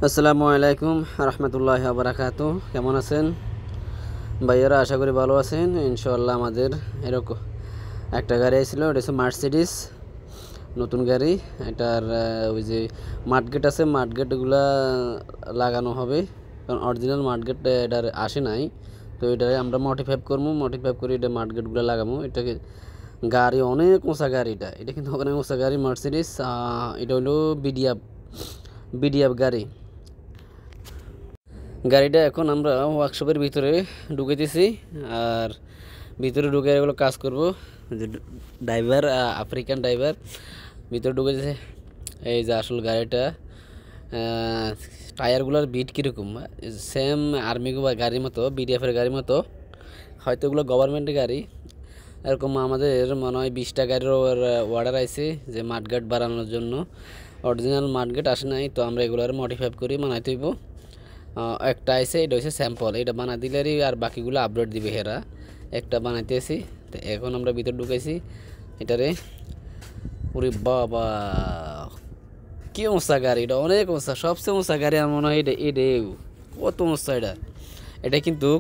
আসসালামু আলাইকুম রহমতুল্লাহি ওয়া বারাকাতুহু। কেমন আছেন ভাইয়ারা? আশা করি ভালো আছেন ইনশাআল্লাহ। আমাদের এরকম একটা গাড়ি ছিল, এটা হচ্ছে মার্সিডিস নতুন গাড়ি। এটার ওই যে মাঠগেট আছে, মাঠগেটগুলা লাগানো হবে, কারণ অরিজিনাল মাঠগেট এটার আসে নাই। তো এটারে আমরা মডিফাই করবো, মডিফাই করে এটা মাঠগেটগুলো লাগাবো। এটাকে গাড়ি অনেক উঁচা গাড়ি, এটা কিন্তু অনেক উঁচা গাড়ি মার্সিডিস। এটা হলো বিডিএফ গাড়ি। গাড়িটা এখন আমরা ওয়ার্কশপের ভিতরে ঢুকেতেছি, আর ভিতরে ঢুকে এগুলো কাজ করব। যে ড্রাইভার, আফ্রিকান ড্রাইভার ভিতরে ঢুকেছে। এই যে আসল গাড়িটা, টায়ারগুলোর বিট কীরকম, সেম আর্মি গাড়ির মতো, বিডিএফের গাড়ির মতো। হয়তো এগুলো গভর্নমেন্টের গাড়ি। এরকম আমাদের মনে হয় 20টা গাড়ির অর্ডার আছে যে মাঠঘাট বাড়ানোর জন্য। অরিজিনাল মাঠঘাট আসে নাই, তো আমরা এগুলোর মডিফাই করি বানাইতে হইব। একটা আছে, এটা হচ্ছে স্যাম্পল, এটা বানা দিলেরই আর বাকিগুলো আপলোড দিবে হেরা। একটা বানাইতেছি, তো এখন আমরা ভিতর ঢুকাইছি এটারে। ওরে বাবা, কি উঁচা গাড়ি! এটা অনেক উঁচা, সবচেয়ে উঁচা গাড়ি আমার মনে হয় এটা। কত উঁচা এটা! এটা কিন্তু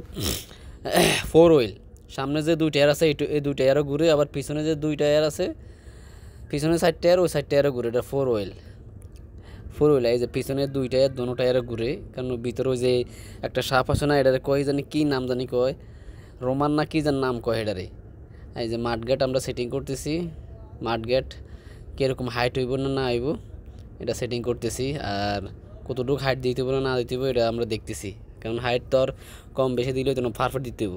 4 হুইল। সামনে যে 2 টায়ার আছে, এই 2 টায়ারও ঘুরে, আবার পিছনে যে 2 টায়ার আছে, পিছনে 4 টায়ার, ওই 4 টায়ারও ঘুরে। এটা 4 হুইল। এই যে পিছনের 2 টায়ার, দোনো টায়ারে ঘুরে। কারণ ভিতরে ওই যে একটা সাপ আছে না, এটারে কয় জানি কি নাম জানি কয়, রোমান না কি যেন নাম কয় এটারে। এই যে মাঠগেট আমরা সেটিং করতেছি। মাঠগেট কীরকম হাইট হইব না হইব এটা সেটিং করতেছি, আর কতটুকু হাইট দিতে হবে না দিতে হবে এটা আমরা দেখতেছি। কারণ হাইট তো আর কম বেশি দিলে তো পারফেক্ট দিতে হইব।